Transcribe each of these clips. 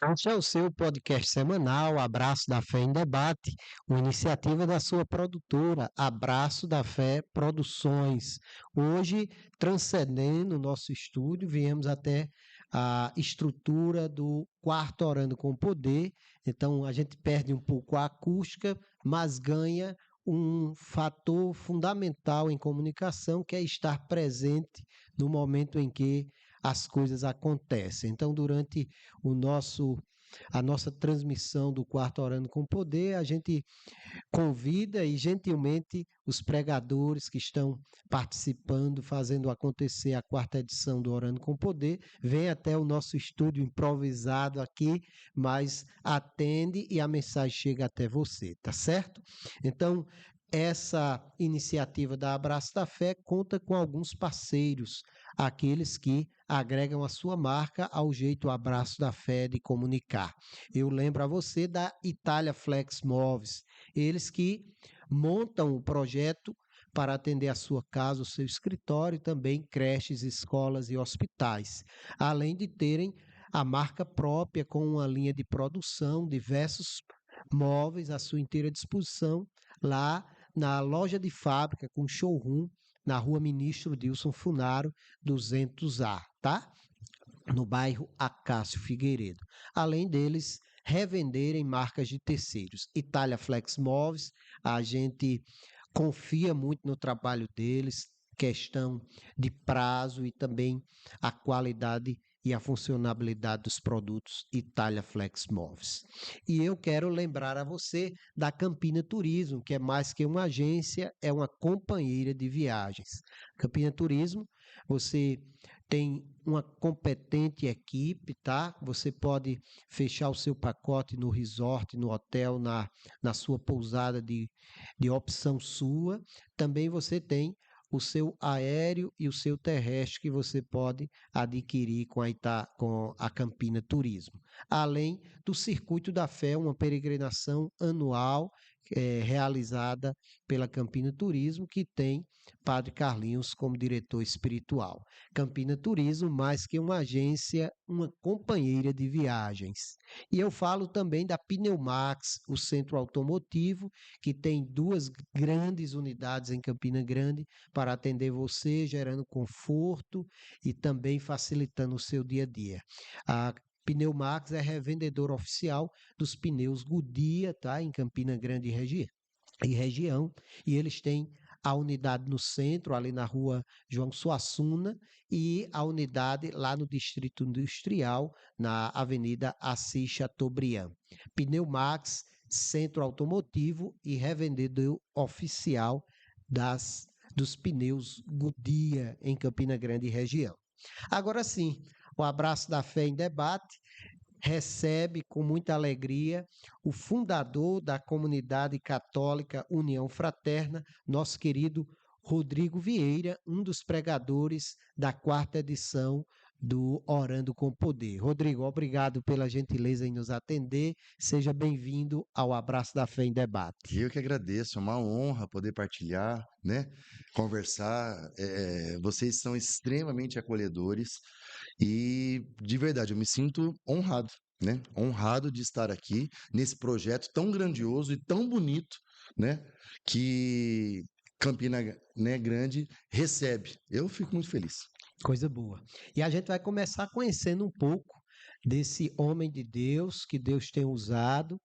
Este é o seu podcast semanal, Abraço da Fé em Debate, uma iniciativa da sua produtora, Abraço da Fé Produções. Hoje, transcendendo o nosso estúdio, viemos até a estrutura do quarto Orando com Poder. Então, a gente perde um pouco a acústica, mas ganha um fator fundamental em comunicação, que é estar presente no momento em que as coisas acontecem. Então, durante o nosso a nossa transmissão do Quarto Orando com Poder, a gente convida e gentilmente os pregadores que estão participando, fazendo acontecer a quarta edição do Orando com Poder, vem até o nosso estúdio improvisado aqui, mas atende e a mensagem chega até você, tá certo? Então, essa iniciativa da Abraço da Fé conta com alguns parceiros, aqueles que agregam a sua marca ao jeito Abraço da Fé de comunicar. Eu lembro a você da Itália Flex Móveis, eles que montam o projeto para atender a sua casa, o seu escritório, e também creches, escolas e hospitais, além de terem a marca própria com uma linha de produção, diversos móveis à sua inteira disposição lá na loja de fábrica com showroom na Rua Ministro Dilson Funaro 200A, tá? No bairro Acácio Figueiredo. Além deles revenderem marcas de terceiros. Itália Flex Móveis, a gente confia muito no trabalho deles, questão de prazo e também a qualidade e a funcionabilidade dos produtos Itália Flex Móveis. E eu quero lembrar a você da Campina Turismo, que é mais que uma agência, é uma companheira de viagens. Campina Turismo, você tem uma competente equipe, tá? Você pode fechar o seu pacote no resort, no hotel, na sua pousada de opção sua. Também você tem o seu aéreo e o seu terrestre que você pode adquirir com a Campina Turismo. Além do Circuito da Fé, uma peregrinação anual realizada pela Campina Turismo, que tem Padre Carlinhos como diretor espiritual. Campina Turismo, mais que uma agência, uma companheira de viagens. E eu falo também da Pneumax, o centro automotivo, que tem duas grandes unidades em Campina Grande para atender você, gerando conforto e também facilitando o seu dia a dia. A Pneumax é revendedor oficial dos pneus Goodyear, tá? Em Campina Grande e região, e eles têm a unidade no centro, ali na rua João Suassuna, e a unidade lá no Distrito Industrial, na Avenida Assis Chateaubriand. Pneumax, centro automotivo e revendedor oficial dos pneus Goodyear em Campina Grande e região. Agora sim, o Abraço da Fé em Debate recebe com muita alegria o fundador da comunidade católica União Fraterna, nosso querido Rodrigo Vieira, um dos pregadores da quarta edição do Orando com Poder. Rodrigo, obrigado pela gentileza em nos atender. Seja bem-vindo ao Abraço da Fé em Debate. Eu que agradeço, é uma honra poder partilhar, né? Conversar. Vocês são extremamente acolhedores e, de verdade, eu me sinto honrado, né? Honrado de estar aqui nesse projeto tão grandioso e tão bonito, né? Que Campina, né, Grande recebe. Eu fico muito feliz. Coisa boa. E a gente vai começar conhecendo um pouco desse homem de Deus que Deus tem usado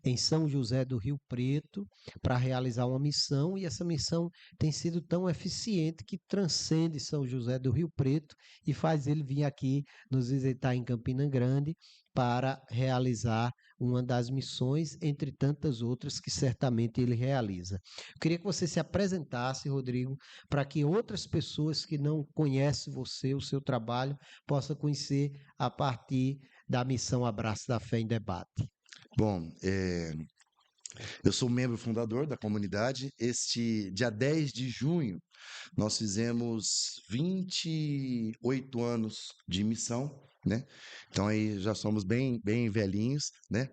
em São José do Rio Preto para realizar uma missão, e essa missão tem sido tão eficiente que transcende São José do Rio Preto e faz ele vir aqui nos visitar em Campina Grande para realizar uma das missões, entre tantas outras que certamente ele realiza. Eu queria que você se apresentasse, Rodrigo, para que outras pessoas que não conhecem você, o seu trabalho, possam conhecer a partir da missão Abraço da Fé em Debate. Bom, eu sou membro fundador da comunidade. Este dia 10 de junho, nós fizemos 28 anos de missão, né? Então aí já somos bem velhinhos, né?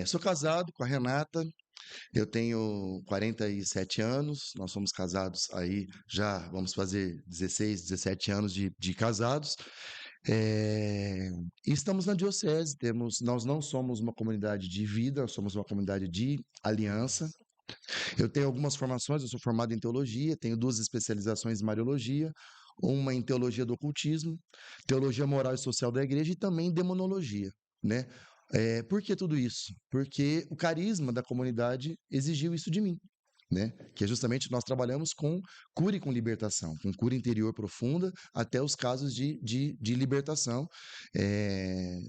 Sou casado com a Renata, eu tenho 47 anos, nós somos casados aí já, vamos fazer 16, 17 anos de casados. Eh, e estamos na diocese, nós não somos uma comunidade de vida, nós somos uma comunidade de aliança. Eu tenho algumas formações, eu sou formado em teologia, tenho 2 especializações em Mariologia, uma em teologia do ocultismo, teologia moral e social da igreja e também demonologia, né. Por que tudo isso? Porque o carisma da comunidade exigiu isso de mim, né, que é justamente nós trabalhamos com cura e com libertação, com cura interior profunda até os casos de libertação,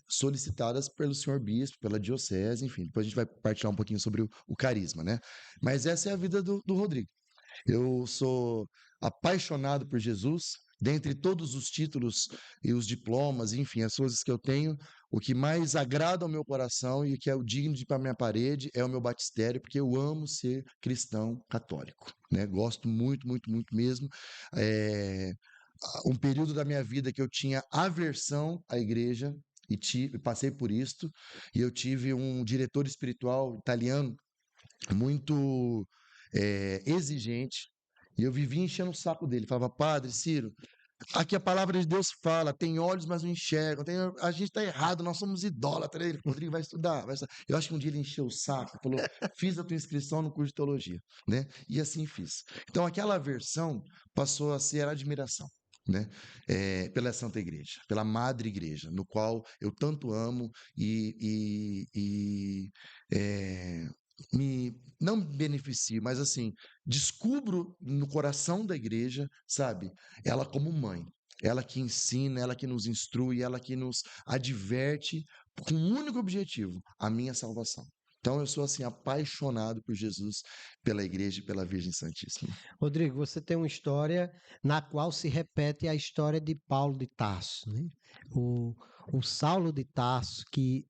solicitadas pelo senhor bispo, pela diocese, enfim, depois a gente vai partilhar um pouquinho sobre o carisma, né. Mas essa é a vida do Rodrigo. Eu sou apaixonado por Jesus. Dentre todos os títulos e os diplomas, enfim, as coisas que eu tenho, o que mais agrada ao meu coração e o que é o digno de ir para minha parede é o meu batistério, porque eu amo ser cristão católico, né? Gosto muito, muito, muito mesmo. É, um período da minha vida que eu tinha aversão à igreja e passei por isto, e eu tive um diretor espiritual italiano muito exigente, e eu vivia enchendo o saco dele. Falava, Padre Ciro, aqui a palavra de Deus fala, tem olhos, mas não enxergam, a gente está errado, nós somos idólatras. Ele, Rodrigo, vai estudar, vai estudar. Eu acho que um dia ele encheu o saco, falou, fiz a tua inscrição no curso de teologia, né? E assim fiz. Então aquela aversão passou a ser admiração. Né? Pela Santa Igreja, pela Madre Igreja, no qual eu tanto amo e não me beneficio, mas assim, descubro no coração da igreja, sabe, ela como mãe, ela que ensina, ela que nos instrui, ela que nos adverte com um único objetivo, a minha salvação. Então eu sou assim apaixonado por Jesus, pela igreja e pela Virgem Santíssima. Rodrigo, você tem uma história na qual se repete a história de Paulo de Tarso, né? O, o Saulo de Tarso, que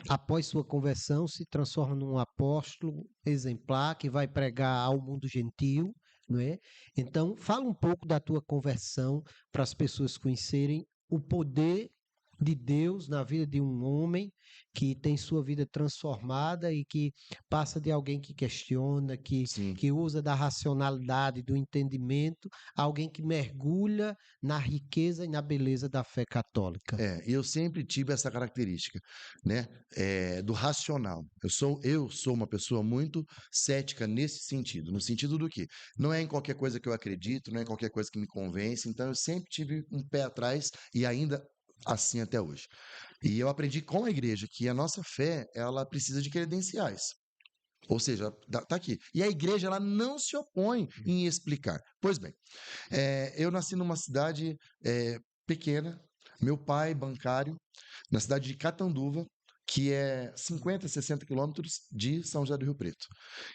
após sua conversão se transforma num apóstolo exemplar que vai pregar ao mundo gentil, não é? Então, fala um pouco da tua conversão para as pessoas conhecerem o poder de Deus na vida de um homem que tem sua vida transformada e que passa de alguém que questiona, Sim. que usa da racionalidade, do entendimento, a alguém que mergulha na riqueza e na beleza da fé católica. Eu sempre tive essa característica, né, do racional. Eu sou uma pessoa muito cética nesse sentido, no sentido do que não é em qualquer coisa que eu acredito, não é em qualquer coisa que me convence, então eu sempre tive um pé atrás e ainda assim até hoje. E eu aprendi com a igreja que a nossa fé, ela precisa de credenciais. Ou seja, tá aqui. E a igreja, ela não se opõe em explicar. Pois bem, eu nasci numa cidade pequena, meu pai bancário, na cidade de Catanduva, que é 50, 60 quilômetros de São José do Rio Preto.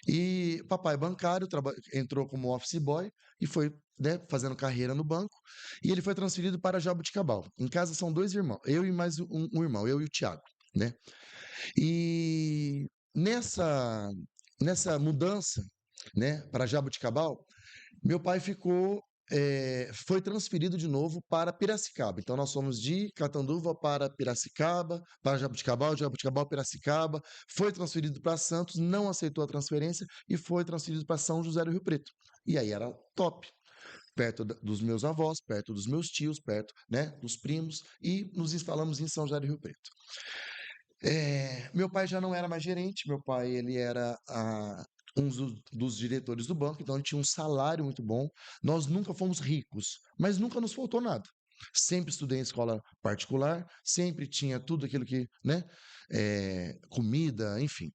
E papai bancário entrou como office boy e foi, né, fazendo carreira no banco, e ele foi transferido para Jaboticabal. Em casa são 2 irmãos, eu e mais um irmão, eu e o Tiago, né? E nessa mudança, né, para Jaboticabal, meu pai foi transferido de novo para Piracicaba. Então nós fomos de Catanduva para Piracicaba, para Jaboticabal, Jaboticabal, Piracicaba, foi transferido para Santos, não aceitou a transferência e foi transferido para São José do Rio Preto. E aí era top, perto dos meus avós, perto dos meus tios, perto, né, dos primos, e nos instalamos em São José do Rio Preto. Meu pai já não era mais gerente, meu pai ele era um dos diretores do banco, então ele tinha um salário muito bom. Nós nunca fomos ricos, mas nunca nos faltou nada. Sempre estudei em escola particular, sempre tinha tudo aquilo que, né, comida, enfim.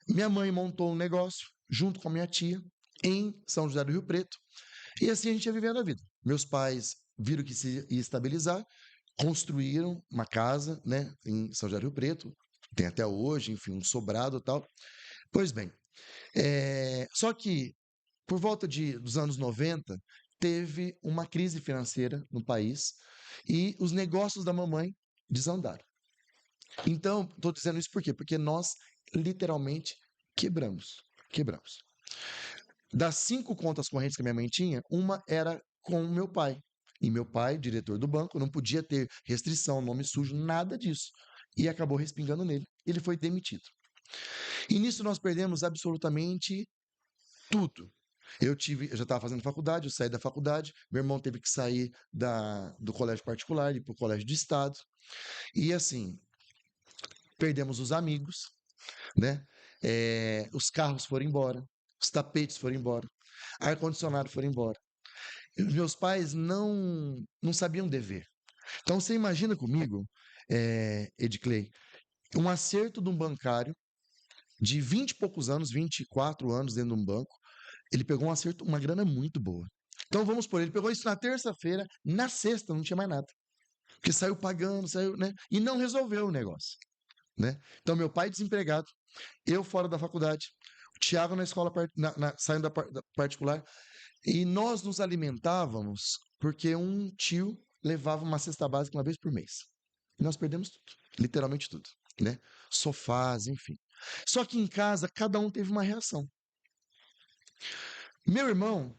Minha mãe montou um negócio junto com a minha tia em São José do Rio Preto, e assim a gente ia vivendo a vida. Meus pais viram que se ia estabilizar, construíram uma casa, né, em São José do Rio Preto, tem até hoje, enfim, um sobrado e tal. Pois bem, só que por volta dos anos 90, teve uma crise financeira no país e os negócios da mamãe desandaram. Então, estou dizendo isso por quê? Porque nós literalmente quebramos. Quebramos. Das 5 contas correntes que a minha mãe tinha, uma era com o meu pai. E meu pai, diretor do banco, não podia ter restrição, nome sujo, nada disso. E acabou respingando nele. Ele foi demitido. E nisso nós perdemos absolutamente tudo. Eu já estava fazendo faculdade, eu saí da faculdade, meu irmão teve que sair do colégio particular e ir para o colégio de estado. E assim, perdemos os amigos, né? Os carros foram embora, os tapetes foram embora, ar-condicionado foram embora. E os meus pais não sabiam dever. Então você imagina comigo, Edclei, um acerto de um bancário de 20 e poucos anos, 24 anos dentro de um banco, ele pegou um acerto, uma grana muito boa. Então vamos por ele pegou isso na terça-feira, na sexta não tinha mais nada. Porque saiu pagando, saiu, né? E não resolveu o negócio, né? Então meu pai desempregado, eu fora da faculdade, o Thiago na escola saindo da particular, e nós nos alimentávamos porque um tio levava uma cesta básica uma vez por mês. E nós perdemos tudo, literalmente tudo, né? Sofás, enfim. Só que em casa cada um teve uma reação. Meu irmão,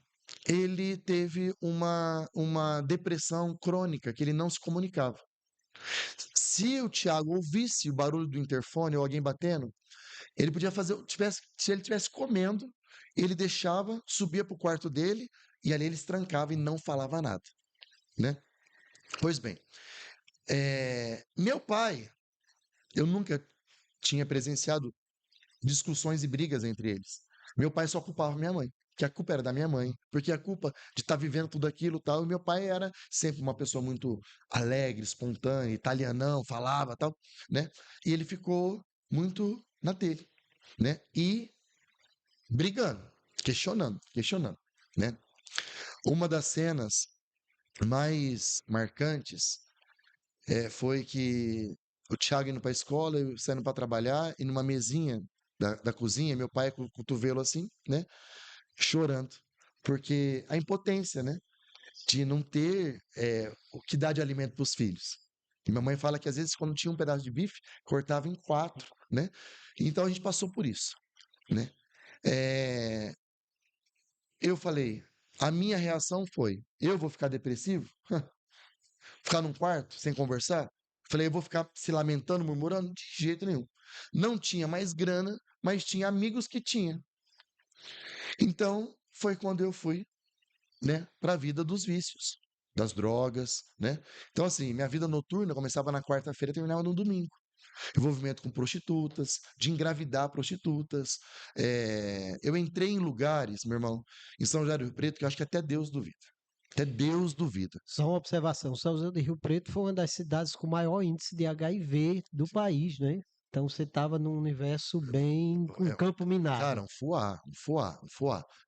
ele teve uma depressão crônica, que ele não se comunicava. Se o Thiago ouvisse o barulho do interfone ou alguém batendo, ele podia fazer, se ele estivesse comendo, ele deixava, subia para o quarto dele e ali ele se trancava e não falava nada, né? Pois bem, meu pai, eu nunca tinha presenciado discussões e brigas entre eles. Meu pai só culpava minha mãe, que a culpa era da minha mãe, porque a culpa de estar vivendo tudo aquilo tal, e meu pai era sempre uma pessoa muito alegre, espontânea, italianão, falava tal, né? E ele ficou muito na dele, né? E brigando, questionando, né? Uma das cenas mais marcantes foi que o Thiago indo para a escola, eu saindo para trabalhar, e numa mesinha da cozinha, meu pai com o cotovelo assim, né? Chorando. Porque a impotência, né? De não ter o que dar de alimento para os filhos. E minha mãe fala que às vezes, quando tinha um pedaço de bife, cortava em 4, né? Então a gente passou por isso, né? É, eu falei, a minha reação foi: eu vou ficar depressivo? Ficar num quarto sem conversar? Falei, eu vou ficar se lamentando, murmurando? De jeito nenhum. Não tinha mais grana, mas tinha amigos que tinha. Então, foi quando eu fui, né, para a vida dos vícios, das drogas, né? Então, assim, minha vida noturna começava na quarta-feira e terminava no domingo. Envolvimento com prostitutas, de engravidar prostitutas. Eu entrei em lugares, meu irmão, em São José do Rio Preto, que eu acho que até Deus duvida. Até Deus duvida. Só uma observação: São José do Rio Preto foi uma das cidades com maior índice de HIV do país, né? Então você estava num universo bem com É, campo minado. Cara, um fuá,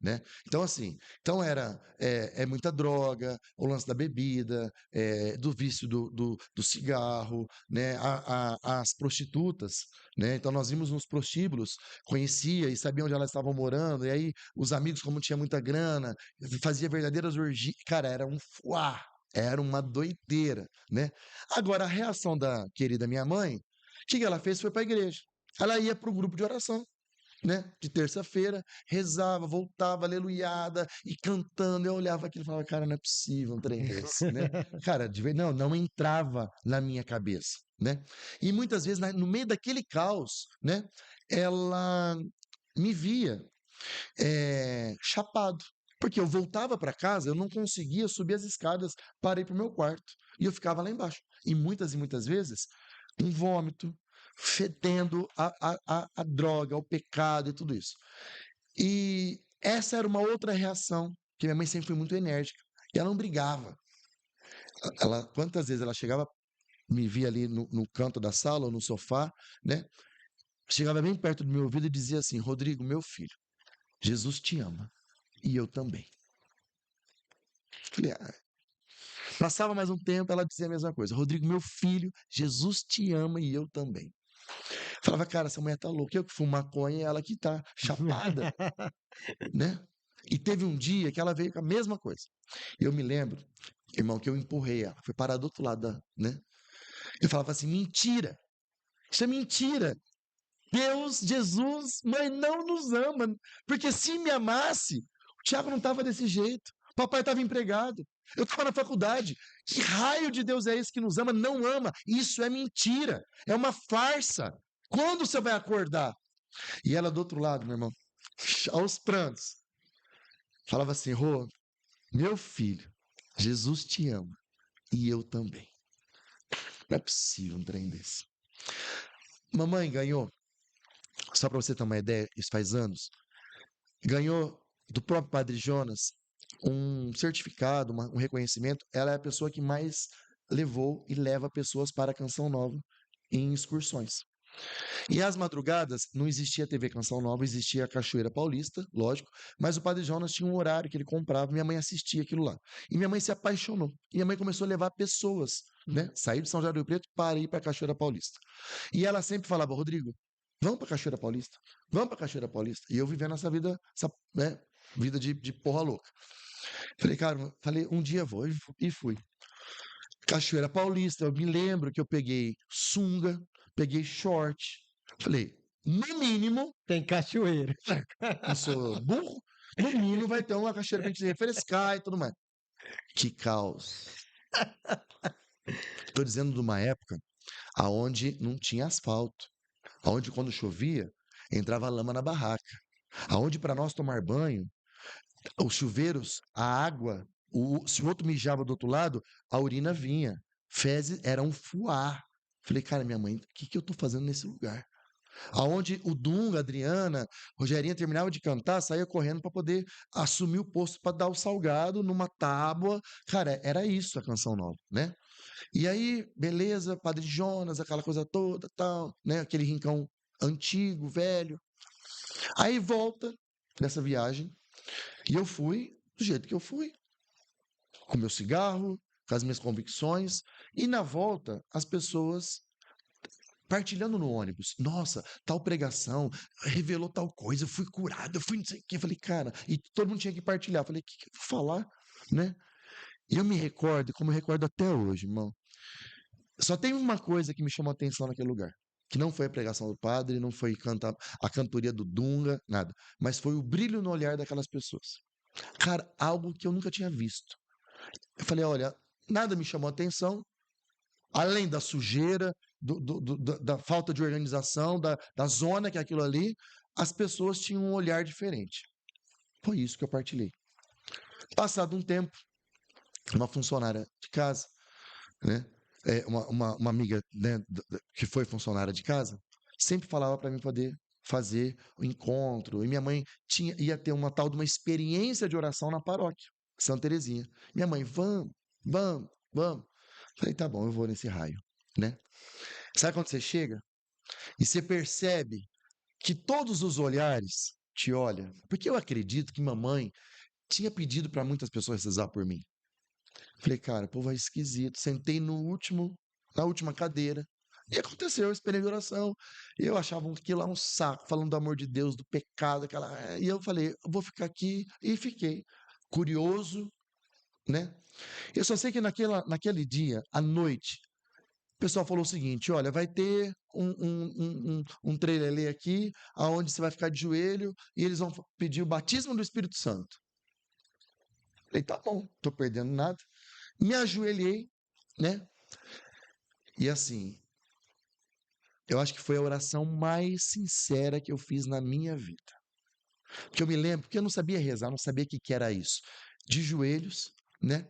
né? Então, assim, então muita droga, o lance da bebida, do vício do cigarro, né? As prostitutas, né? Então, nós íamos nos prostíbulos, conhecia e sabia onde elas estavam morando, e aí os amigos, como tinha muita grana, fazia verdadeiras orgias. Cara, era um fuá, era uma doideira, né? Agora, a reação da querida minha mãe, o que ela fez? Foi para a igreja. Ela ia para o grupo de oração, né? De terça-feira, rezava, voltava, aleluiada, e cantando. Eu olhava aquilo e falava, cara, não é possível um trem desse, né? Cara, não entrava na minha cabeça, né? E muitas vezes, no meio daquele caos, né? Ela me via chapado. Porque eu voltava para casa, eu não conseguia subir as escadas para ir para o meu quarto. E eu ficava lá embaixo. E muitas vezes, um vômito, fedendo a droga, o pecado e tudo isso. E essa era uma outra reação, que minha mãe sempre foi muito enérgica. E ela não brigava. Quantas vezes ela chegava, me via ali no canto da sala ou no sofá, né? Chegava bem perto do meu ouvido e dizia assim: Rodrigo, meu filho, Jesus te ama e eu também. Falei, passava mais um tempo, ela dizia a mesma coisa: Rodrigo, meu filho, Jesus te ama e eu também. Falava, cara, essa mulher tá louca. Eu que fumo maconha e ela que tá chapada, né? E teve um dia que ela veio com a mesma coisa. Eu me lembro, irmão, que eu empurrei ela. Foi parar do outro lado, né? Eu falava assim, mentira. Isso é mentira. Deus, Jesus, mãe, não nos ama. Porque se me amasse, o Tiago não estava desse jeito. O papai estava empregado. Eu estava na faculdade. Que raio de Deus é esse que nos ama? Não ama. Isso é mentira. É uma farsa. Quando você vai acordar? E ela do outro lado, meu irmão, aos prantos. Falava assim, Rô, meu filho, Jesus te ama e eu também. Não é possível um trem desse. Mamãe ganhou, só para você ter uma ideia, isso faz anos, ganhou do próprio Padre Jonas um certificado, um reconhecimento. Ela é a pessoa que mais levou e leva pessoas para a Canção Nova em excursões. E às madrugadas não existia TV Canção Nova, existia a Cachoeira Paulista, lógico, mas o Padre Jonas tinha um horário que ele comprava, minha mãe assistia aquilo lá. E minha mãe se apaixonou. E minha mãe começou a levar pessoas, né? Sair de São José do Rio Preto para ir para a Cachoeira Paulista. E ela sempre falava, Rodrigo, vamos para a Cachoeira Paulista, vamos para a Cachoeira Paulista. E eu vivendo essa vida, né, vida de porra louca. Falei, cara, falei, um dia vou, e fui. Cachoeira Paulista, eu me lembro que eu peguei sunga, peguei short. Falei, no mínimo, Tem cachoeira. não sou burro, no mínimo vai ter uma cachoeira pra gente refrescar e tudo mais. Que caos. Tô dizendo de uma época aonde não tinha asfalto, aonde quando chovia, entrava lama na barraca, aonde para nós tomar banho, os chuveiros, a água, se o outro mijava do outro lado, a urina vinha. Fezes era um fuar. Falei, cara, minha mãe, o que, que eu tô fazendo nesse lugar? Aonde o Dunga, a Adriana, Rogerinha terminava de cantar, saía correndo para poder assumir o posto para dar o salgado numa tábua. Cara, era isso a Canção Nova, né? E aí, beleza, Padre Jonas, aquela coisa toda, tal, né? Aquele rincão antigo, velho. Aí volta dessa viagem e eu fui do jeito que eu fui, com meu cigarro, com as minhas convicções, e na volta as pessoas partilhando no ônibus. Nossa, tal pregação revelou tal coisa, eu fui curado, eu fui não sei o quê. Eu falei, cara, e todo mundo tinha que partilhar. Eu falei, o que, que eu vou falar, né? E eu me recordo, como eu recordo até hoje, irmão. Só tem uma coisa que me chamou a atenção naquele lugar. Que não foi a pregação do padre, não foi cantar a cantoria do Dunga, nada. Mas foi o brilho no olhar daquelas pessoas. Cara, algo que eu nunca tinha visto. Eu falei, olha, nada me chamou a atenção, além da sujeira, da falta de organização, da zona que é aquilo ali, as pessoas tinham um olhar diferente. Foi isso que eu partilhei. Passado um tempo, uma funcionária de casa, né, uma amiga, né, que foi funcionária de casa, sempre falava para mim poder fazer o encontro. E minha mãe ia ter uma tal de uma experiência de oração na paróquia, Santa Terezinha. Minha mãe, vamos, vamos, vamos. Falei, tá bom, eu vou nesse raio, né? Sabe quando você chega e você percebe que todos os olhares te olham? Porque eu acredito que mamãe tinha pedido para muitas pessoas rezar por mim. Falei, cara, o povo é esquisito. Sentei na última cadeira. E aconteceu, eu esperei de oração. E eu achava aquilo lá um saco, falando do amor de Deus, do pecado, aquela. E eu falei, eu vou ficar aqui. E fiquei. Curioso, né? Eu só sei que naquele dia, à noite, o pessoal falou o seguinte: olha, vai ter um trelelê aqui, aonde você vai ficar de joelho e eles vão pedir o batismo do Espírito Santo. Falei, tá bom, tô perdendo nada. Me ajoelhei, né? E assim, eu acho que foi a oração mais sincera que eu fiz na minha vida. Porque eu me lembro, porque eu não sabia rezar, não sabia o que, que era isso. De joelhos, né?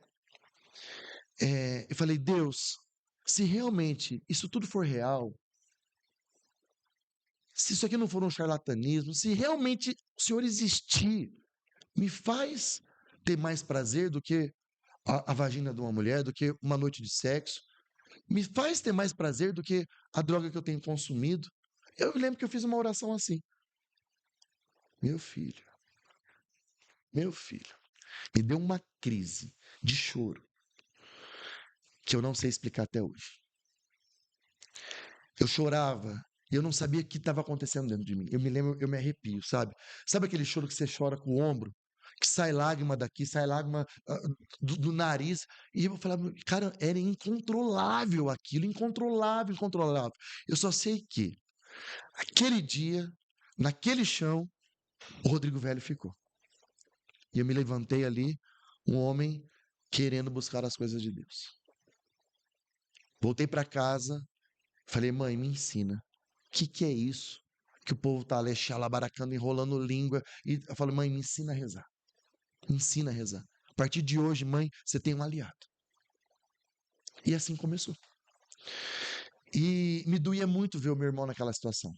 Eu falei, Deus, se realmente isso tudo for real, se isso aqui não for um charlatanismo, se realmente o Senhor existir, me faz ter mais prazer do que a vagina de uma mulher, do que uma noite de sexo, me faz ter mais prazer do que a droga que eu tenho consumido. Eu lembro que eu fiz uma oração assim. Meu filho, meu filho, me deu uma crise de choro que eu não sei explicar até hoje. Eu chorava e eu não sabia o que estava acontecendo dentro de mim. Eu me lembro, eu me arrepio, sabe? Sabe aquele choro que você chora com o ombro? Que sai lágrima daqui, sai lágrima do nariz. E eu falava, cara, era incontrolável aquilo, incontrolável, incontrolável. Eu só sei que, aquele dia, naquele chão, o Rodrigo Velho ficou. E eu me levantei ali, um homem querendo buscar as coisas de Deus. Voltei para casa, falei, mãe, me ensina. O que, que é isso? Que o povo tá ali xalabaracando, enrolando língua. E eu falei, mãe, me ensina a rezar. ensina a rezar. A partir de hoje, mãe, você tem um aliado. E assim começou. E me doía muito ver o meu irmão naquela situação.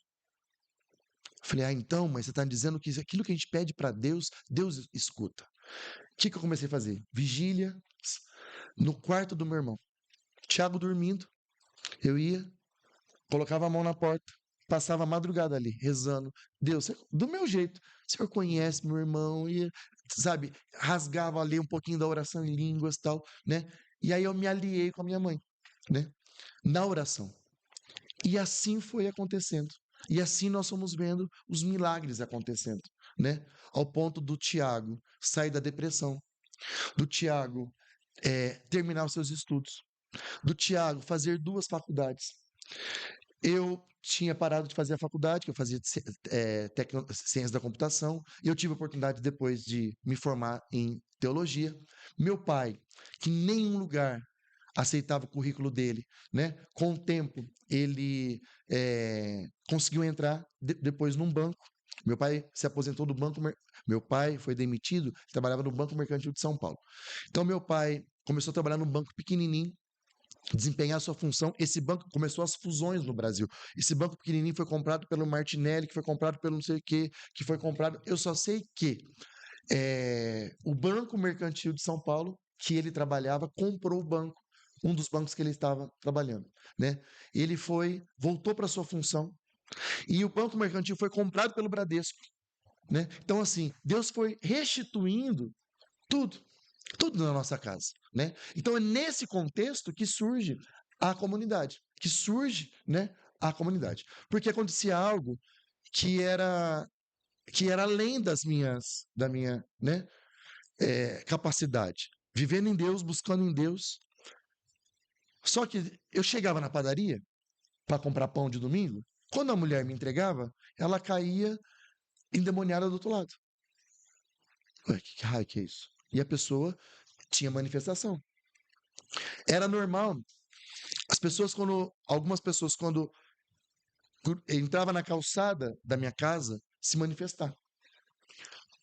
Falei, então, mas você está dizendo que aquilo que a gente pede para Deus, Deus escuta. O que eu comecei a fazer? Vigília no quarto do meu irmão. Tiago dormindo, eu ia, colocava a mão na porta, passava a madrugada ali, rezando. Deus, do meu jeito, o Senhor conhece meu irmão, e, sabe, rasgava ali um pouquinho da oração em línguas e tal, né? E aí eu me aliei com a minha mãe, né? Na oração. E assim foi acontecendo. E assim nós fomos vendo os milagres acontecendo, né? Ao ponto do Tiago sair da depressão, do Tiago terminar os seus estudos, do Tiago fazer 2 faculdades. Eu tinha parado de fazer a faculdade, que eu fazia ciência da computação, e eu tive a oportunidade depois de me formar em teologia. Meu pai, que em nenhum lugar aceitava o currículo dele, né? Com o tempo, ele conseguiu entrar depois num banco. Meu pai se aposentou do banco. Meu pai foi demitido, trabalhava no Banco Mercantil de São Paulo. Então, meu pai começou a trabalhar num banco pequenininho, desempenhar a sua função. Esse banco começou as fusões no Brasil. Esse banco pequenininho foi comprado pelo Martinelli, que foi comprado pelo não sei o quê, que foi comprado. Eu só sei que o Banco Mercantil de São Paulo, que ele trabalhava, comprou o banco, um dos bancos que ele estava trabalhando, né? Ele voltou para sua função, e o Banco Mercantil foi comprado pelo Bradesco, né? Então, assim, Deus foi restituindo tudo, tudo na nossa casa, né? Então, é nesse contexto que surge a comunidade, né, a comunidade. Porque acontecia algo que era além da minha, né, capacidade. Vivendo em Deus, buscando em Deus. Só que eu chegava na padaria para comprar pão de domingo, quando a mulher me entregava, ela caía endemoniada do outro lado. Ué, que raio que é isso? E a pessoa tinha manifestação. Era normal. Algumas pessoas, quando entrava na calçada da minha casa, se manifestar.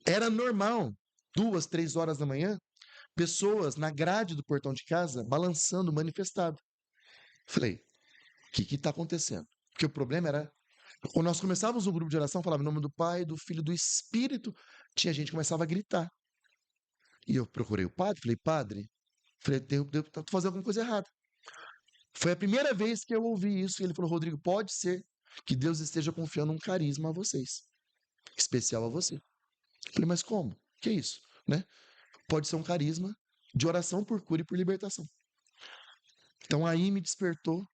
Era normal, 2, 3 horas da manhã, pessoas na grade do portão de casa balançando, manifestado. Falei, o que está acontecendo? Porque o problema era, quando nós começávamos um grupo de oração, falava em nome do Pai, do Filho e do Espírito, tinha gente que começava a gritar. E eu procurei o padre, falei, estou fazendo alguma coisa errada. Foi a primeira vez que eu ouvi isso, e ele falou, Rodrigo, pode ser que Deus esteja confiando um carisma a vocês, especial a você. Falei, mas como? Que é isso? Né? Pode ser um carisma de oração por cura e por libertação. Então aí me despertou,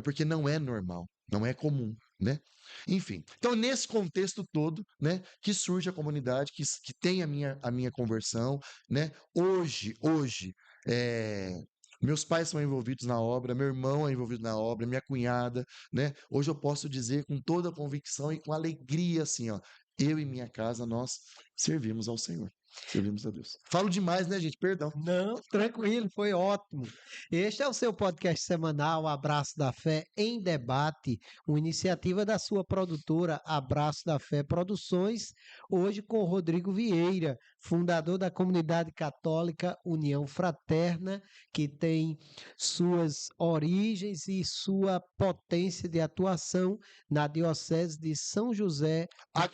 porque não é normal, não é comum, né? Enfim, então nesse contexto todo, né, que surge a comunidade, que tem a minha conversão, né? Hoje, meus pais são envolvidos na obra, meu irmão é envolvido na obra, minha cunhada, né? Hoje eu posso dizer com toda a convicção e com alegria, assim, ó, eu e minha casa, nós servimos ao Senhor. Servimos a Deus. Falo demais, né, gente? Perdão. Não, tranquilo, foi ótimo. Este é o seu podcast semanal Abraço da Fé em Debate, uma iniciativa da sua produtora Abraço da Fé Produções, hoje com Rodrigo Vieira, fundador da comunidade católica União Fraterna, que tem suas origens e sua potência de atuação na Diocese de São José do Rio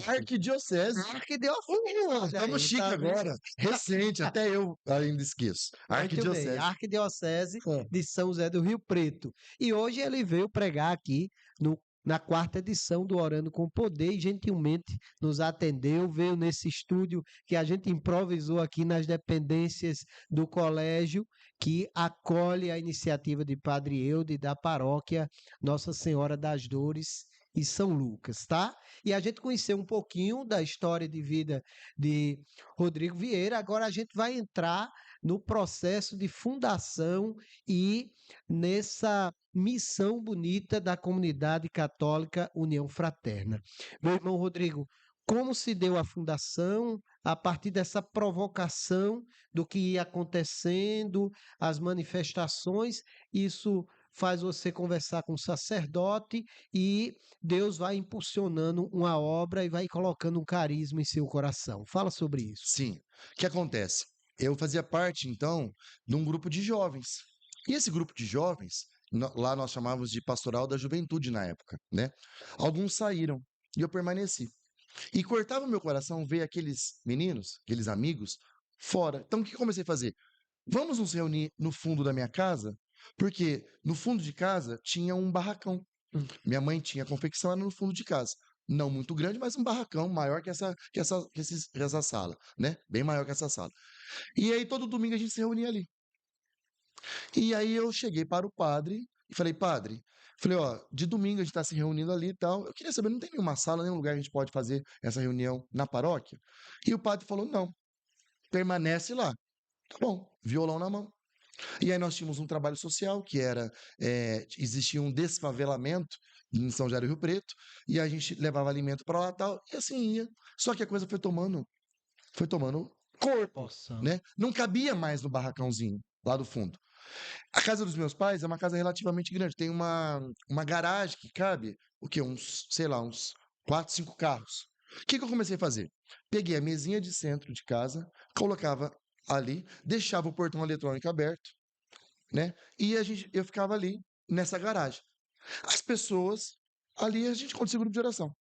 Preto. Arquidiocese. Arquidiocese. Estamos chique agora. Recente, até eu ainda esqueço. Muito bem, Arquidiocese. Arquidiocese de São José do Rio Preto. E hoje ele veio pregar aqui na 4ª edição do Orando com Poder e gentilmente nos atendeu, veio nesse estúdio que a gente improvisou aqui nas dependências do colégio que acolhe a iniciativa de Padre Eude da paróquia Nossa Senhora das Dores e São Lucas, tá? E a gente conheceu um pouquinho da história de vida de Rodrigo Vieira, agora a gente vai entrar no processo de fundação e nessa missão bonita da comunidade católica União Fraterna. Meu irmão Rodrigo, como se deu a fundação a partir dessa provocação do que ia acontecendo, as manifestações, isso faz você conversar com o sacerdote e Deus vai impulsionando uma obra e vai colocando um carisma em seu coração. Fala sobre isso. Sim. O que acontece? Eu fazia parte, então, de um grupo de jovens. E esse grupo de jovens, lá nós chamávamos de Pastoral da Juventude na época, né? Alguns saíram e eu permaneci. E cortava o meu coração ver aqueles meninos, aqueles amigos, fora. Então, o que eu comecei a fazer? Vamos nos reunir no fundo da minha casa, porque no fundo de casa tinha um barracão. Minha mãe tinha confecção, era no fundo de casa. Não muito grande, mas um barracão maior que essa sala, né? Bem maior que essa sala. E aí, todo domingo a gente se reunia ali. E aí eu cheguei para o padre e falei, padre, falei, ó, de domingo a gente está se reunindo ali e tal. Eu queria saber, não tem nenhuma sala, nenhum lugar que a gente pode fazer essa reunião na paróquia? E o padre falou, não, permanece lá. Tá bom, violão na mão. E aí nós tínhamos um trabalho social, que era, existia um desfavelamento em São José do Rio Preto, e a gente levava alimento para lá e tal, e assim ia. Só que a coisa foi tomando corpo, Poção. né? Não cabia mais no barracãozinho, lá do fundo. A casa dos meus pais é uma casa relativamente grande, tem uma garagem que cabe, o quê? Uns, sei lá, uns 4, 5 carros. O que que eu comecei a fazer? Peguei a mesinha de centro de casa, colocava ali, deixava o portão eletrônico aberto, né? E eu ficava ali nessa garagem. As pessoas ali a gente acontecia grupo de oração.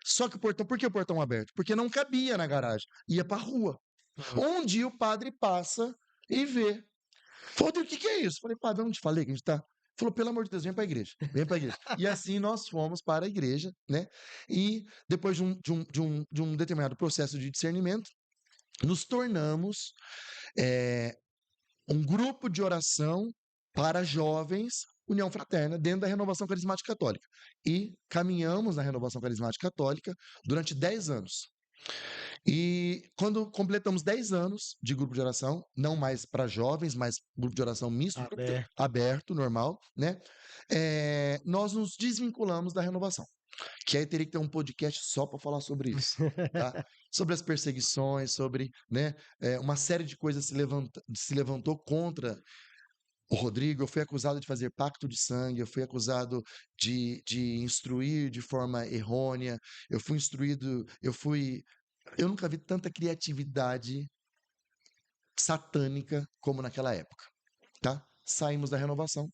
Só que o portão, por que o portão aberto? Porque não cabia na garagem, ia para a rua. Um dia o padre passa e vê. Falou, o que é isso? Falei, padre, eu não te falei que a gente tá. Falou, pelo amor de Deus, vem para a igreja, vem para a igreja. E assim nós fomos para a igreja, né? E depois de um determinado processo de discernimento, nos tornamos um grupo de oração para jovens, União Fraterna, dentro da Renovação Carismática Católica. E caminhamos na Renovação Carismática Católica durante 10 anos. E quando completamos 10 anos de grupo de oração, não mais para jovens, mas grupo de oração misto, Aberto. aberto, normal, né? Nós nos desvinculamos da renovação. Que aí teria que ter um podcast só para falar sobre isso, tá? Sobre as perseguições, sobre, né, uma série de coisas se levantou contra o Rodrigo. Eu fui acusado de fazer pacto de sangue, eu fui acusado de instruir de forma errônea, eu nunca vi tanta criatividade satânica como naquela época, tá? Saímos da renovação.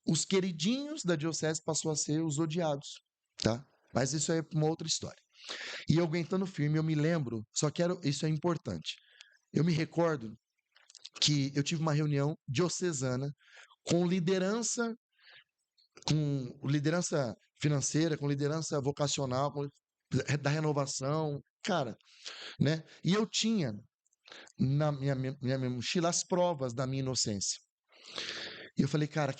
Os queridinhos da diocese passou a ser os odiados, tá? Mas isso é uma outra história. E eu aguentando firme, eu me lembro, isso é importante. Eu me recordo que eu tive uma reunião diocesana com liderança financeira, com liderança vocacional, da renovação, cara, né? E eu tinha na minha mochila as provas da minha inocência. E eu falei, cara,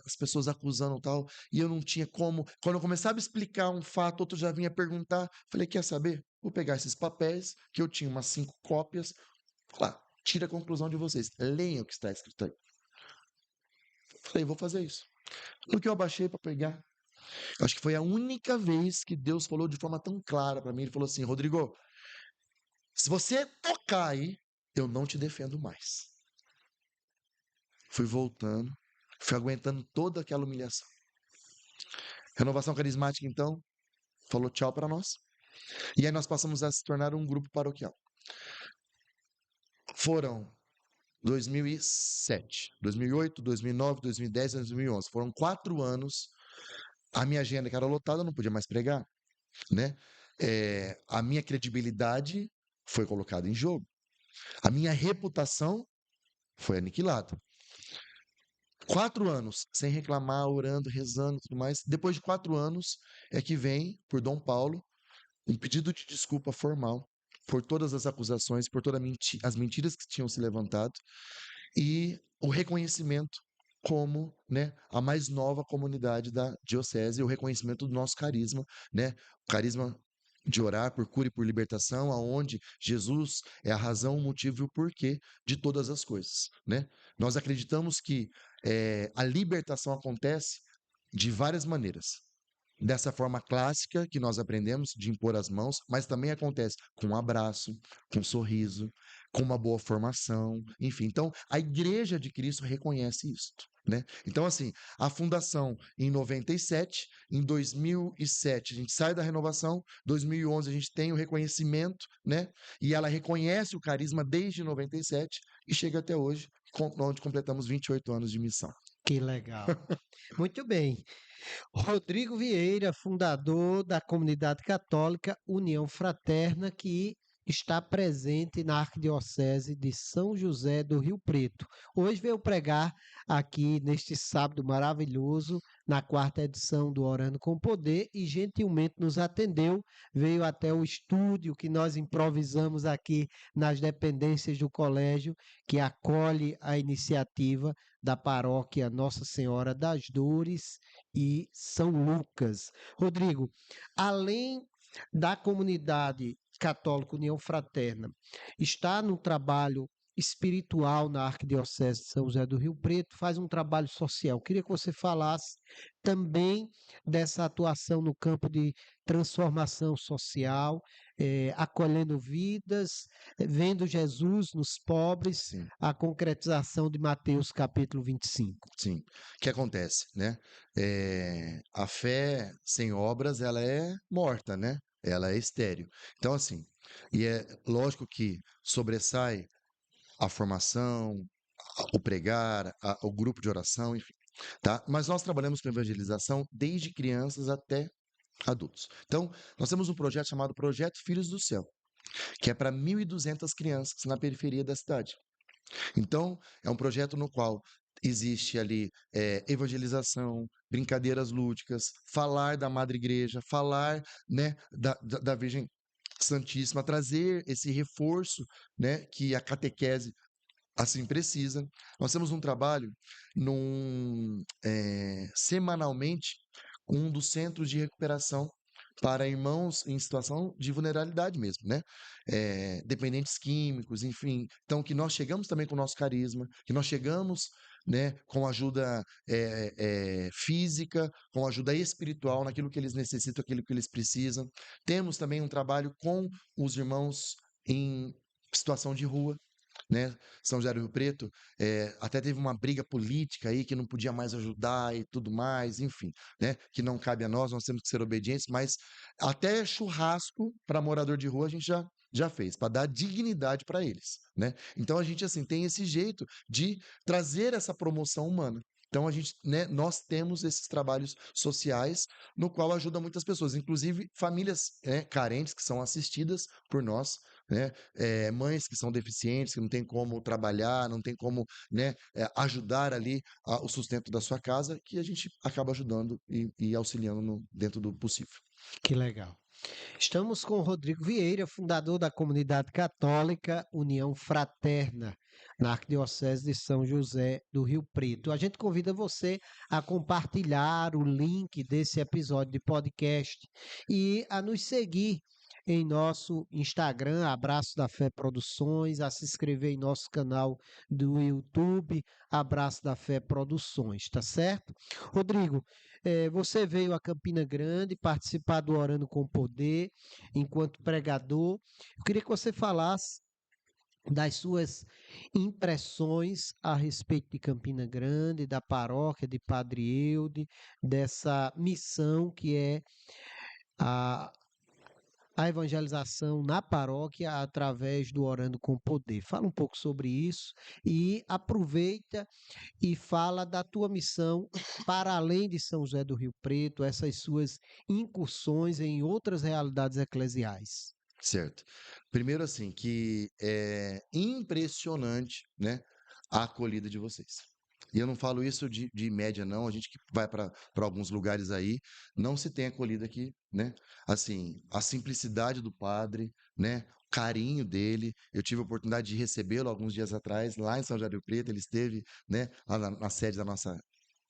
as pessoas acusando tal, e eu não tinha como. Quando eu começava a explicar um fato, outro já vinha perguntar. Falei, quer saber? Vou pegar esses papéis, que eu tinha umas 5 cópias. Lá, tira a conclusão de vocês. Leiam o que está escrito aí. Falei, vou fazer isso. No que eu abaixei para pegar, acho que foi a única vez que Deus falou de forma tão clara para mim. Ele falou assim, Rodrigo, se você tocar aí, eu não te defendo mais. Fui voltando, fui aguentando toda aquela humilhação. Renovação Carismática, então, falou tchau para nós. E aí nós passamos a se tornar um grupo paroquial. Foram 2007, 2008, 2009, 2010 e 2011. Foram 4 anos. A minha agenda, que era lotada, eu não podia mais pregar, né? A minha credibilidade foi colocada em jogo. A minha reputação foi aniquilada. 4 anos sem reclamar, orando, rezando e tudo mais. Depois de 4 anos é que vem, por Dom Paulo, um pedido de desculpa formal por todas as acusações, por todas as mentiras que tinham se levantado e o reconhecimento como, né, a mais nova comunidade da diocese, o reconhecimento do nosso carisma, né, o carisma de orar por cura e por libertação, aonde Jesus é a razão, o motivo e o porquê de todas as coisas, né? Nós acreditamos que a libertação acontece de várias maneiras. Dessa forma clássica que nós aprendemos de impor as mãos, mas também acontece com um abraço, com um sorriso, com uma boa formação, enfim. Então, a Igreja de Cristo reconhece isso, né? Então, assim, a fundação em 97, em 2007 a gente sai da renovação, 2011 a gente tem o reconhecimento, né? E ela reconhece o carisma desde 97 e chega até hoje, onde completamos 28 anos de missão. Que legal. Muito bem. Rodrigo Vieira, fundador da comunidade católica União Fraterna, que está presente na Arquidiocese de São José do Rio Preto. Hoje veio pregar aqui neste sábado maravilhoso, na quarta edição do Orando com Poder, e gentilmente nos atendeu, veio até o estúdio que nós improvisamos aqui nas dependências do colégio, que acolhe a iniciativa da paróquia Nossa Senhora das Dores e São Lucas. Rodrigo, além da comunidade católica União Fraterna, está no trabalho espiritual na Arquidiocese de São José do Rio Preto, faz um trabalho social. Queria que você falasse também dessa atuação no campo de transformação social, acolhendo vidas, vendo Jesus nos pobres, Sim, a concretização de Mateus capítulo 25. sim. O que acontece, né? A fé sem obras, ela é morta, né? Ela é estéril. Então, assim, e é lógico que sobressai a formação, o pregar, o grupo de oração, enfim, tá? Mas nós trabalhamos com evangelização desde crianças até adultos. Então, nós temos um projeto chamado Projeto Filhos do Céu, que é para 1.200 crianças na periferia da cidade. Então, é um projeto no qual existe ali evangelização, brincadeiras lúdicas, falar da Madre Igreja, falar, né, da Virgem Santíssima, trazer esse reforço, né, que a catequese assim precisa. Nós temos um trabalho semanalmente com um dos centros de recuperação para irmãos em situação de vulnerabilidade mesmo, né? Dependentes químicos, enfim. Então, que nós chegamos também com o nosso carisma, que nós chegamos, né, com ajuda física, com ajuda espiritual, naquilo que eles necessitam, aquilo que eles precisam. Temos também um trabalho com os irmãos em situação de rua, né? São José do Rio Preto, até teve uma briga política aí que não podia mais ajudar e tudo mais, enfim, né? Que não cabe a nós, nós temos que ser obedientes, mas até churrasco para morador de rua a gente já fez, para dar dignidade para eles, né? Então a gente assim tem esse jeito de trazer essa promoção humana. Então a gente, né, nós temos esses trabalhos sociais no qual ajuda muitas pessoas, inclusive famílias, carentes que são assistidas por nós, né? Mães que são deficientes, que não tem como trabalhar, não tem como, né, ajudar ali o sustento da sua casa, que a gente acaba ajudando e auxiliando dentro do possível. Que legal. Estamos com o Rodrigo Vieira, fundador da comunidade católica União Fraterna, na Arquidiocese de São José do Rio Preto. A gente convida você a compartilhar o link desse episódio de podcast e a nos seguir em nosso Instagram, Abraço da Fé Produções, a se inscrever em nosso canal do YouTube, Abraço da Fé Produções, tá certo? Rodrigo, você veio a Campina Grande participar do Orando com Poder enquanto pregador. Eu queria que você falasse das suas impressões a respeito de Campina Grande, da paróquia de Padre Eude, dessa missão que é a, a evangelização na paróquia através do Orando com Poder. Fala um pouco sobre isso e aproveita e fala da tua missão para além de São José do Rio Preto, essas suas incursões em outras realidades eclesiais. Certo. Primeiro, assim, que é impressionante, né, a acolhida de vocês. E eu não falo isso de média, não. A gente que vai para alguns lugares aí, não se tem acolhida aqui, né? Assim, a simplicidade do padre, né? O carinho dele. Eu tive a oportunidade de recebê-lo alguns dias atrás, lá em São José do Rio Preto. Ele esteve, né, lá na sede da nossa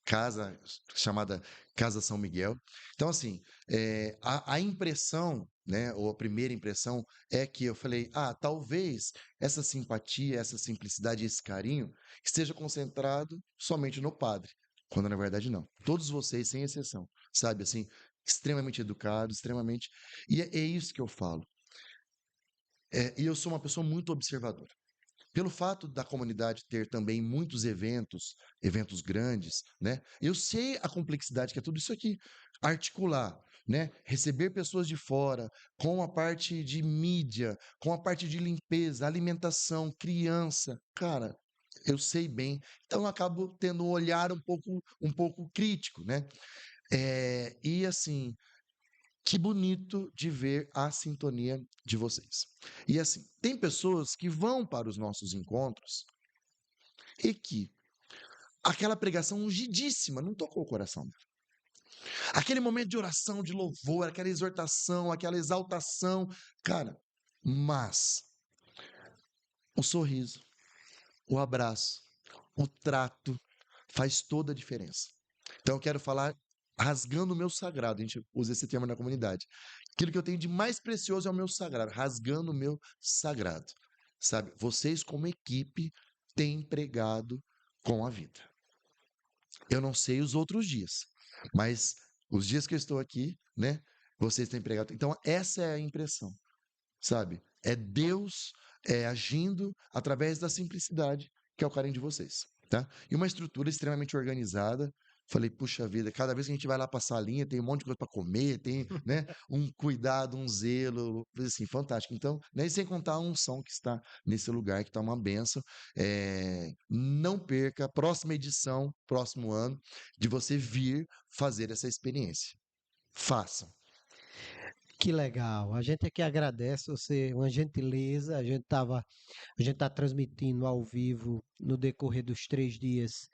casa chamada Casa São Miguel. Então, assim, a impressão, né, ou a primeira impressão é que eu falei, talvez essa simpatia, essa simplicidade, esse carinho esteja concentrado somente no padre, quando na verdade não. Todos vocês, sem exceção, sabe, assim, extremamente educados, extremamente... E é isso que eu falo. E eu sou uma pessoa muito observadora. pelo fato da comunidade ter também muitos eventos grandes, né? Eu sei a complexidade que é tudo isso aqui, articular, né? Receber pessoas de fora, com a parte de mídia, com a parte de limpeza, alimentação, criança, cara, eu sei bem. Então eu acabo tendo um olhar um pouco crítico, né? E assim, que bonito de ver a sintonia de vocês. E assim, tem pessoas que vão para os nossos encontros e que aquela pregação ungidíssima não tocou o coração dela. Aquele momento de oração, de louvor, aquela exortação, aquela exaltação, cara, mas o sorriso, o abraço, o trato faz toda a diferença. Então eu quero falar rasgando o meu sagrado, a gente usa esse termo na comunidade. Aquilo que eu tenho de mais precioso é o meu sagrado, rasgando o meu sagrado. Sabe? Vocês, como equipe, têm pregado com a vida. Eu não sei os outros dias, mas os dias que eu estou aqui, né? Vocês têm pregado. Então, essa é a impressão, sabe? É Deus agindo através da simplicidade, que é o carinho de vocês, tá? E uma estrutura extremamente organizada. Falei, puxa vida, cada vez que a gente vai lá passar a linha, tem um monte de coisa para comer, tem, né, um cuidado, um zelo, assim, fantástico. Então, né, e sem contar a unção que está nesse lugar, que está uma benção. Não perca a próxima edição, próximo ano, de você vir fazer essa experiência. Façam. Que legal. A gente aqui agradece você, uma gentileza. A gente está transmitindo ao vivo no decorrer dos 3 dias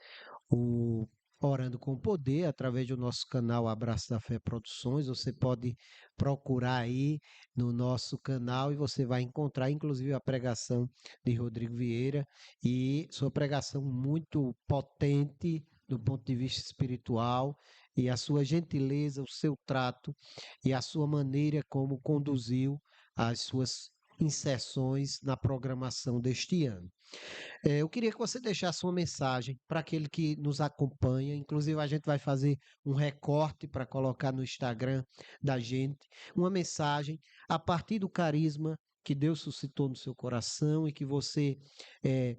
o Orando com Poder através do nosso canal Abraço da Fé Produções. Você pode procurar aí no nosso canal e você vai encontrar inclusive a pregação de Rodrigo Vieira e sua pregação muito potente do ponto de vista espiritual e a sua gentileza, o seu trato e a sua maneira como conduziu as suas inserções na programação deste ano. Eu queria que você deixasse uma mensagem para aquele que nos acompanha. Inclusive, a gente vai fazer um recorte para colocar no Instagram da gente. Uma mensagem a partir do carisma que Deus suscitou no seu coração e que você eh,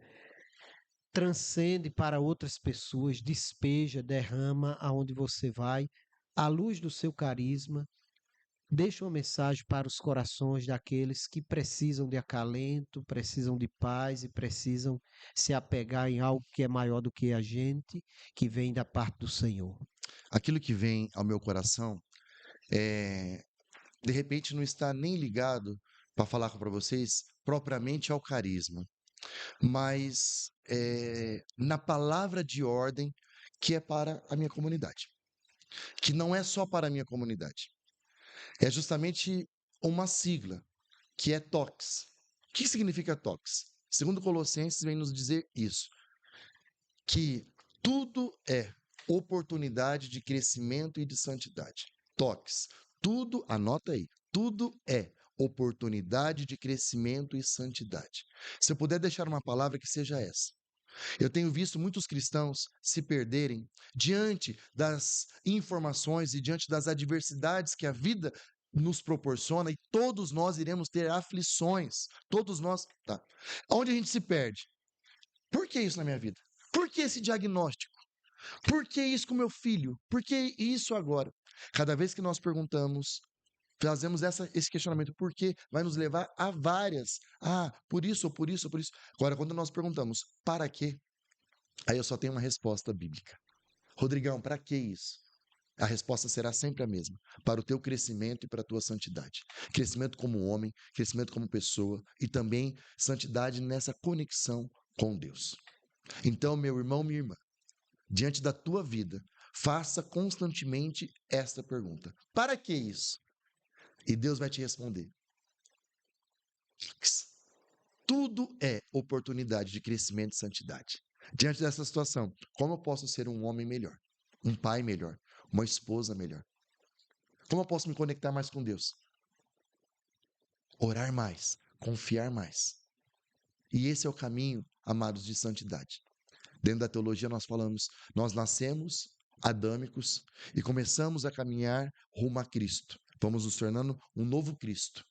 transcende para outras pessoas, despeja, derrama aonde você vai, à luz do seu carisma. Deixa uma mensagem para os corações daqueles que precisam de acalento, precisam de paz e precisam se apegar em algo que é maior do que a gente, que vem da parte do Senhor. Aquilo que vem ao meu coração é, de repente não está nem ligado para falar para vocês propriamente ao carisma, mas na palavra de ordem que é para a minha comunidade, que não é só para a minha comunidade, é justamente uma sigla que é TOX. O que significa TOX? Segundo Colossenses vem nos dizer isso, que tudo é oportunidade de crescimento e de santidade. TOX. Tudo, anota aí, tudo é oportunidade de crescimento e santidade. Se eu puder deixar uma palavra que seja essa. Eu tenho visto muitos cristãos se perderem diante das informações e diante das adversidades que a vida nos proporciona e todos nós iremos ter aflições. Todos nós, tá? Onde a gente se perde? Por que isso na minha vida? Por que esse diagnóstico? Por que isso com meu filho? Por que isso agora? Cada vez que nós perguntamos, fazemos esse questionamento, por quê? Vai nos levar a várias. Ah, por isso, ou por isso, ou por isso. Agora, quando nós perguntamos, para quê? Aí eu só tenho uma resposta bíblica. Rodrigão, para que isso? A resposta será sempre a mesma: para o teu crescimento e para a tua santidade. Crescimento como homem, crescimento como pessoa e também santidade nessa conexão com Deus. Então, meu irmão, minha irmã, diante da tua vida, faça constantemente esta pergunta: para que isso? E Deus vai te responder: tudo é oportunidade de crescimento e santidade. Diante dessa situação, como eu posso ser um homem melhor, um pai melhor, uma esposa melhor? Como eu posso me conectar mais com Deus? Orar mais, confiar mais. E esse é o caminho, amados, de santidade. Dentro da teologia nós falamos, nós nascemos adâmicos e começamos a caminhar rumo a Cristo. Vamos nos tornando um novo Cristo.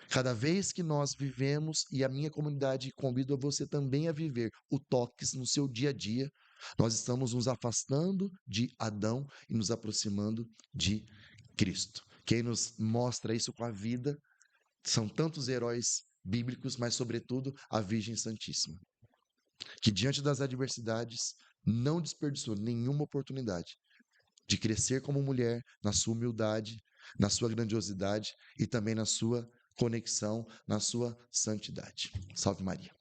Cada vez que nós vivemos, e a minha comunidade convido a você também a viver o toques no seu dia a dia, nós estamos nos afastando de Adão e nos aproximando de Cristo. Quem nos mostra isso com a vida são tantos heróis bíblicos, mas, sobretudo, a Virgem Santíssima, que diante das adversidades não desperdiçou nenhuma oportunidade de crescer como mulher na sua humildade, na sua grandiosidade e também na sua conexão, na sua santidade. Salve Maria.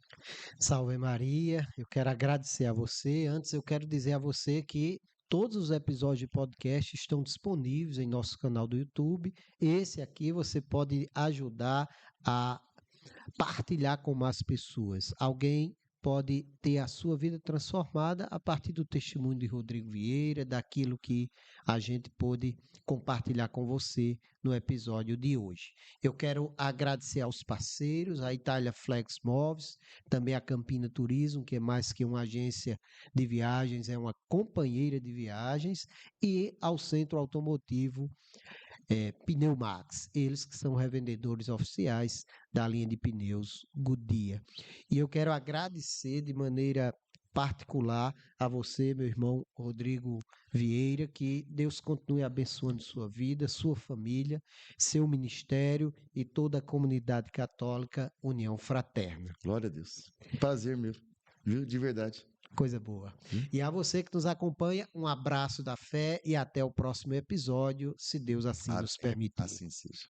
Salve Maria, eu quero agradecer a você. Antes, eu quero dizer a você que todos os episódios de podcast estão disponíveis em nosso canal do YouTube. Esse aqui você pode ajudar a partilhar com mais pessoas. Alguém pode ter a sua vida transformada a partir do testemunho de Rodrigo Vieira, daquilo que a gente pôde compartilhar com você no episódio de hoje. Eu quero agradecer aos parceiros, a Itália Flex Móveis, também a Campina Turismo, que é mais que uma agência de viagens, é uma companheira de viagens, e ao Centro Automotivo Pneumax, eles que são revendedores oficiais da linha de pneus Goodyear. E eu quero agradecer de maneira particular a você, meu irmão Rodrigo Vieira, que Deus continue abençoando sua vida, sua família, seu ministério e toda a comunidade católica União Fraterna. Glória a Deus. Um prazer mesmo, viu? De verdade. Coisa boa. E a você que nos acompanha, um abraço da fé e até o próximo episódio, se Deus assim nos permitir. Assim seja.